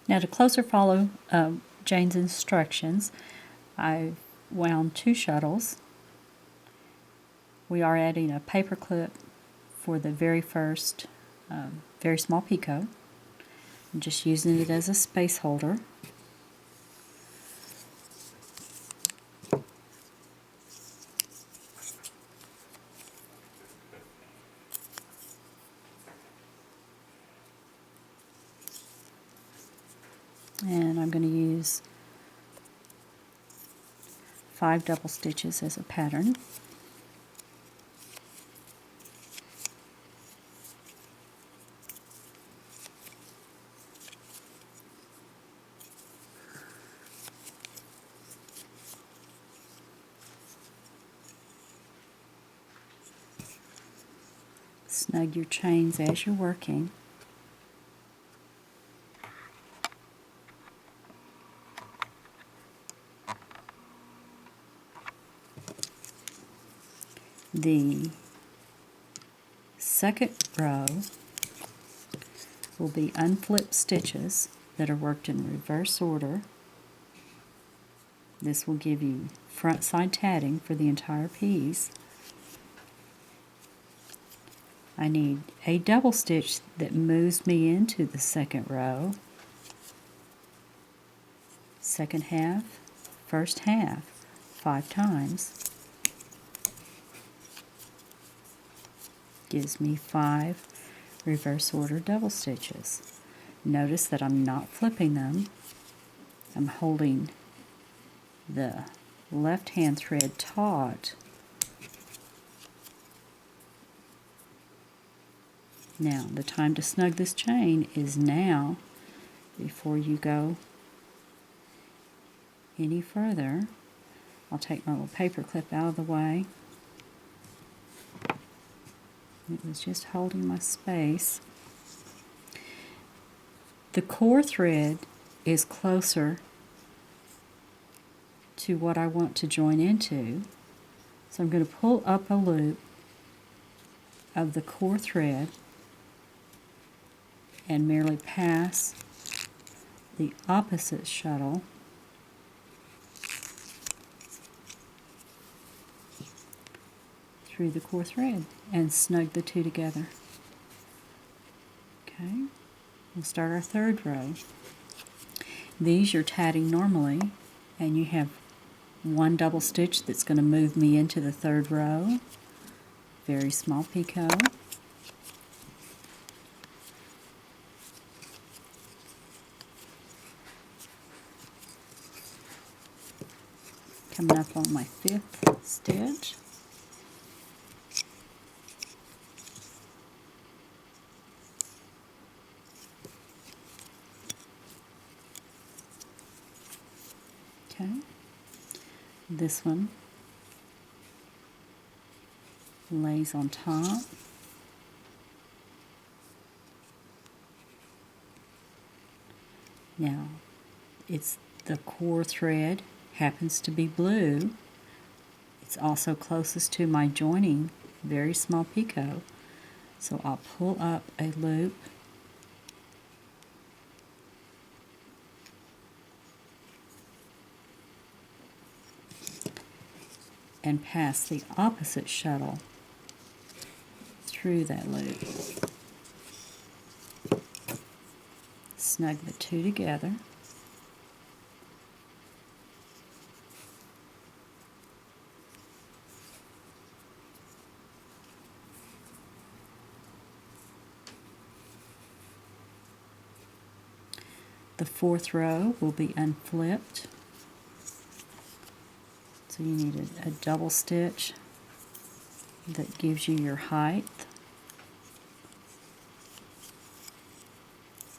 Now to closer follow Jane's instructions, I've wound 2 shuttles. We are adding a paper clip for the very first very small picot. I'm just using it as a space holder. And I'm going to use 5 double stitches as a pattern. Snug your chains as you're working. The second row will be unflipped stitches that are worked in reverse order. This will give you front side tatting for the entire piece. I need a double stitch that moves me into the second row, second half, first half, 5 times. Gives me 5 reverse order double stitches. Notice that I'm not flipping them. I'm holding the left hand thread taut. Now, the time to snug this chain is now, before you go any further. I'll take my little paper clip out of the way. It was just holding my space. The core thread is closer to what I want to join into, so I'm going to pull up a loop of the core thread and merely pass the opposite shuttle through the core thread and snug the 2 together. Okay, we'll start our third row. These you're tatting normally, and you have 1 double stitch that's going to move me into the third row. Very small picot. Coming up on my 5th stitch. Okay, this one lays on top. Now, it's the core thread happens to be blue. It's also closest to my joining very small picot. So I'll pull up a loop and pass the opposite shuttle through that loop. Snug the 2 together. The 4th row will be unflipped. So you need a double stitch that gives you your height.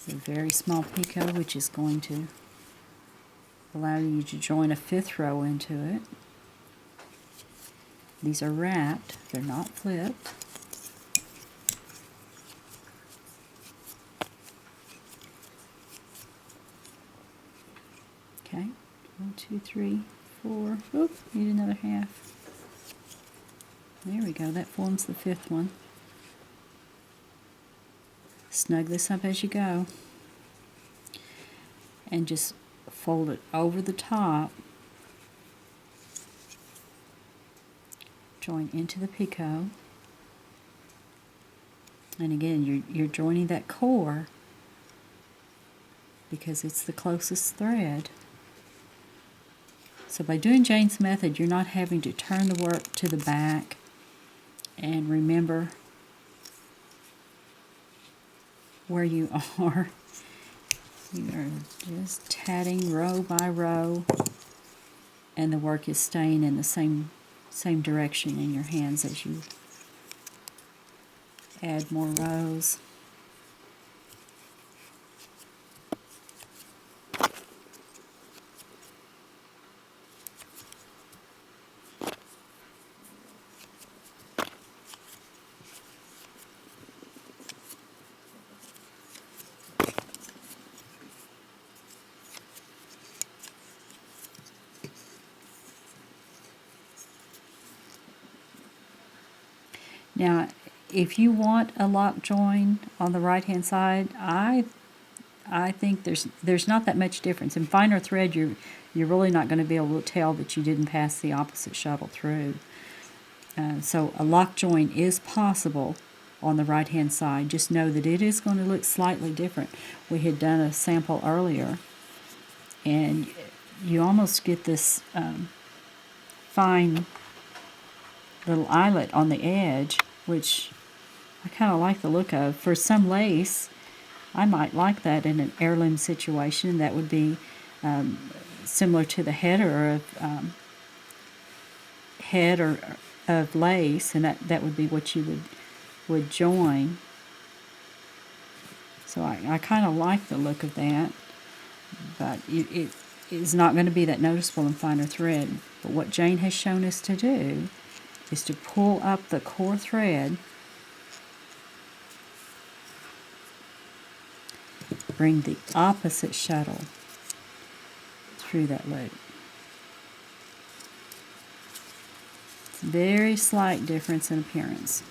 A very small picot, which is going to allow you to join a 5th row into it. These are wrapped, they're not flipped. Okay, 1, 2, 3, 4. Oop, need another half. There we go, that forms the 5th one. Snug this up as you go. and just fold it over the top, join into the picot, and again you're joining that core because it's the closest thread. So by doing Jane's method, you're not having to turn the work to the back. And remember where you are. You are just tatting row by row, and the work is staying in the same direction in your hands as you add more rows. Now, if you want a lock join on the right hand side, I think there's not that much difference. In finer thread, you're really not going to be able to tell that you didn't pass the opposite shuttle through. So a lock join is possible on the right hand side. Just know that it is going to look slightly different. We had done a sample earlier, and you almost get this fine little eyelet on the edge, which I kind of like the look of. For some lace, I might like that in an heirloom situation. That would be similar to the header of lace, and that would be what you would join. So I kind of like the look of that, but it is not going to be that noticeable in finer thread. But what Jane has shown us to do is to pull up the core thread, bring the opposite shuttle through that loop. Very slight difference in appearance.